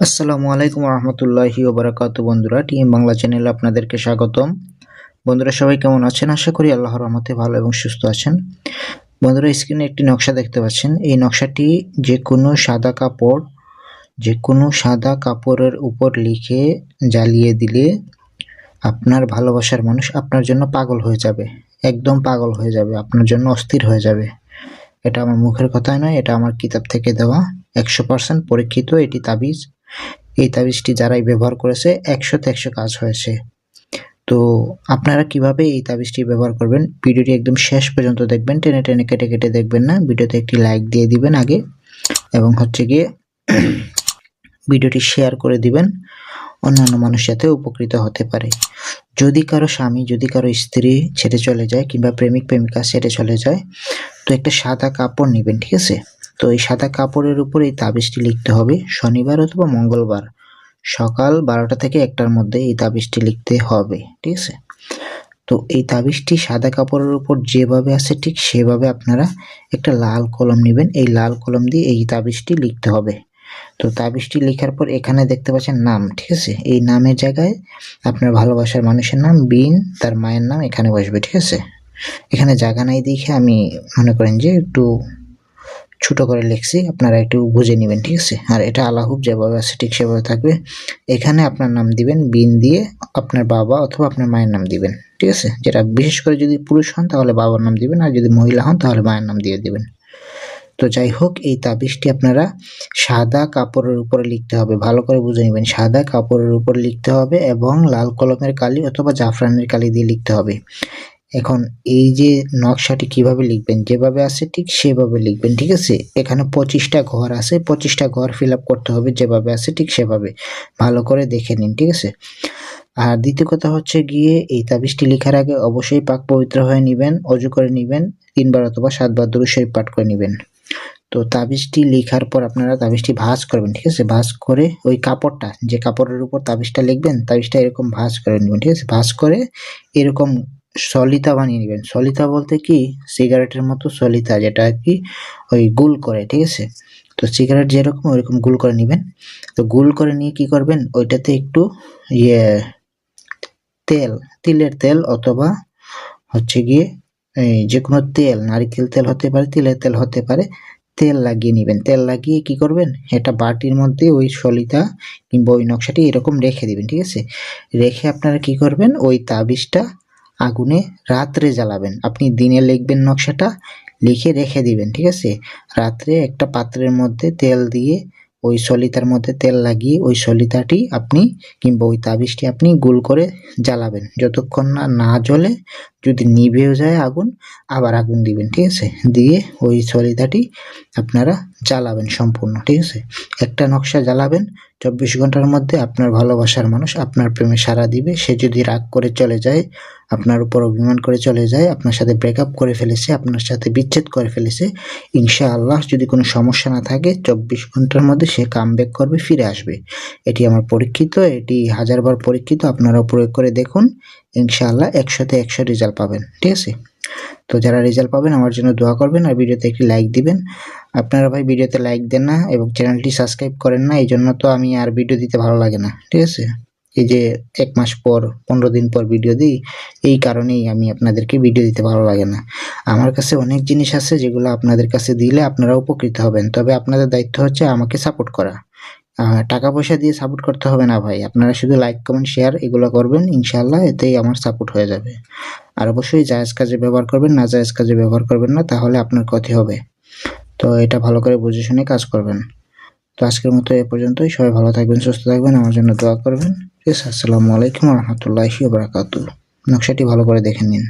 আসসালামু আলাইকুম রহমতুল্লাহি ওবারাকাতু। বন্ধুরা, টিম বাংলা চ্যানেলে আপনাদেরকে স্বাগতম। বন্ধুরা, সবাই কেমন আছেন? আশা করি আল্লাহর রহমতে ভালো এবং সুস্থ আছেন। বন্ধুরা, স্ক্রিনে একটি নকশা দেখতে পাচ্ছেন। এই নকশাটি যে কোনো সাদা কাপড়ের উপর লিখে জ্বালিয়ে দিলে আপনার ভালোবাসার মানুষ আপনার জন্য পাগল হয়ে যাবে, একদম পাগল হয়ে যাবে, আপনার জন্য অস্থির হয়ে যাবে। এটা আমার মুখের কথা নয়, এটা আমার কিতাব থেকে দেওয়া 100% পরীক্ষিত এটি তাবিজ। এই তাবিজটি যারাই ব্যবহার করেছে 100তে 100 কাজ হয়েছে। তো আপনারা কিভাবে এই তাবিজটি ব্যবহার করবেন, ভিডিওটি একদম শেষ পর্যন্ত দেখবেন, টেনে টেনে কেটে কেটে দেখবেন না। ভিডিওতে একটি লাইক দিয়ে দিবেন আগে, এবং গিয়ে ভিডিওটি শেয়ার করে দিবেন, অন্যান্য মানুষ যাতে উপকৃত হতে পারে। যদি কারো স্বামী, যদি কারো স্ত্রী ছেড়ে চলে যায়, কিংবা প্রেমিক প্রেমিকা ছেড়ে চলে যায়, তো একটা সাদা কাপড় নেবেন, ঠিক আছে? তো এই সাদা কাপড়ের উপর এই তাবিজটি লিখতে হবে। শনিবার অথবা মঙ্গলবার সকাল 12টা থেকে 1টার মধ্যে এই তাবিজটি লিখতে হবে, ঠিক আছে? তো এই তাবিজটি সাদা কাপড়ের উপর যেভাবে আছে ঠিক সেভাবে আপনারা একটা লাল কলম নেবেন। এই লাল কলম দিয়ে এই তাবিজটি লিখতে হবে। তো তাবিজটি লেখার পর এখানে দেখতে পাচ্ছেন নাম, ঠিক আছে? এই নামের জায়গায় আপনার ভালোবাসার মানুষের নাম বিন তার মায়ের নাম এখানে বসবে, ঠিক আছে? এখানে জায়গা নাই দেখে আমি মনে করেন যে একটু ছোট করে লিখছি, আপনারা একটু বুঝে নেবেন, ঠিক আছে? আর এটা আলাহুব যেভাবে আছে ঠিক সেভাবে থাকবে। এখানে আপনার নাম দিবেন, বিন দিয়ে আপনার বাবা অথবা আপনার মায়ের নাম দিবেন, ঠিক আছে? যেটা বিশেষ করে যদি পুরুষ হন তাহলে বাবার নাম দিবেন, আর যদি মহিলা হন তাহলে মায়ের নাম দিয়ে দিবেন। তো যাই হোক, এই তাবিজটি আপনারা সাদা কাপড়ের উপরে লিখতে হবে, ভালো করে বুঝে নেবেন। সাদা কাপড়ের উপর লিখতে হবে এবং লাল কলমের কালি অথবা জাফরানের কালি দিয়ে লিখতে হবে। এখন এই যে নকশাটি কিভাবে লিখবেন, যেভাবে আছে ঠিক সেভাবে লিখবেন, ঠিক আছে? এখানে 25টা ঘর আছে, 25টা ঘর ফিল আপ করতে হবে, যেভাবে আছে ঠিক সেভাবে ভালো করে দেখে নিন, ঠিক আছে? আর দ্বিতীয় কথা গিয়ে এই তাবিজটি লেখার আগে অবশ্যই পাক পবিত্র হয়ে নেবেন, অজু করে নেবেন, 3বার অথবা 7বার দুরূদ শরীফ পাঠ করে নেবেন। তো তাবিজটি লেখার পর আপনারা তাবিজটি ভাঁজ করবেন, ঠিক আছে? ভাঁজ করে ওই কাপড়টা, যে কাপড়ের উপর তাবিজটা লিখবেন, তাবিজটা এরকম ভাঁজ করে নেবেন, ঠিক আছে? ভাঁজ করে এরকম সলিতা বানিয়ে নেবেন। সলিতা বলতে কি, সিগারেটের মতো সলিতা, যেটা কি ওই গোল করে, ঠিক আছে? তো সিগারেট যেরকম ওইরকম গোল করে নেবেন। তো গোল করে নিয়ে কি করবেন, ওইটাতে একটু তিলের তেল অথবা গিয়ে এই যে কোনো তেল, নারিকেল তেল হতে পারে, তিলের তেল হতে পারে, তেল লাগিয়ে নেবেন। তেল লাগিয়ে কি করবেন, এটা বাটির মধ্যে ওই সলিতা কিংবা ওই নকশাটি এরকম রেখে দিবেন, ঠিক আছে? রেখে আপনারা কি করবেন, ওই তাবিজটা আগুনে রাত্রে জ্বালাবেন। আপনি দিনে লিখবেন নকশাটা, লিখে রেখে দিবেন, ঠিক আছে? রাত্রে একটা পাত্রের মধ্যে তেল দিয়ে ওই সলিতার মধ্যে তেল লাগিয়ে ওই সলিতাটি আপনি কিংবা ওই তাবিজটি আপনি গোল করে জ্বালাবেন। যতক্ষণ না না জ্বলে, যদি নিভেও যায় আগুন, আবার আগুন দিবেন, ঠিক আছে? দিয়ে ওই সলিতাটি আপনারা জ্বালাবেন সম্পূর্ণ, ঠিক আছে? একটা নকশা জ্বালাবেন, 24 ঘন্টার মধ্যে আপনার ভালোবাসার মানুষ আপনার প্রেমে সাড়া দিবে। সে যদি রাগ করে চলে যায়, আপনার উপর অভিমান করে চলে যায়, আপনার সাথে ব্রেকআপ করে ফেলেছে, আপনার সাথে বিচ্ছেদ করে ফেলেছে, ইনশাআল্লাহ যদি কোনো সমস্যা না থাকে 24 ঘন্টার মধ্যে সে কামব্যাক করবে, ফিরে আসবে। এটি আমার পরীক্ষিত, এটি হাজারবার পরীক্ষিত। আপনারাও প্রয়োগ করে দেখুন, ইনশাআল্লাহ 100তে 100 রেজাল্ট পাবেন, ঠিক আছে? তো যারা রেজাল্ট পাবেন আমার জন্য দোয়া করবেন, আর ভিডিওতে একটি লাইক দিবেন। আপনারা ভাই ভিডিওতে লাইক দেন না এবং চ্যানেলটি সাবস্ক্রাইব করেন না, এই জন্য তো আমি আর ভিডিও দিতে ভালো লাগে না, ঠিক আছে? এই যে 1 মাস পর 15 দিন পর ভিডিও দিই, এই কারণেই আমি আপনাদেরকে ভিডিও দিতে ভালো লাগে না। আমার কাছে অনেক জিনিস আছে যেগুলো আপনাদের কাছে দিলে আপনারা উপকৃত হবেন, তবে আপনাদের দায়িত্ব হচ্ছে আমাকে সাপোর্ট করা। টাকা পয়সা দিয়ে সাপোর্ট করতে হবে না ভাই, আপনারা শুধু লাইক কমেন্ট শেয়ার এগুলো করবেন, ইনশাআল্লাহ এতেই আমার সাপোর্ট হয়ে যাবে। আর অবশ্যই জায়েজ কাজে ব্যবহার করবেন, না জায়েজ কাজে ব্যবহার করবেন না, তাহলে আপনার ক্ষতি হবে। তো এটা ভালো করে বুঝে শুনে কাজ করবেন। তো আজকের মতো এ পর্যন্তই। সবাই ভালো থাকবেন, সুস্থ থাকবেন, আমার জন্য দোয়া করবেন। ঠিক আছে? আসসালামু আলাইকুম রহমতুল্লাহি ওয়া বারাকাতুহু। নকশাটি ভালো করে দেখে নিন।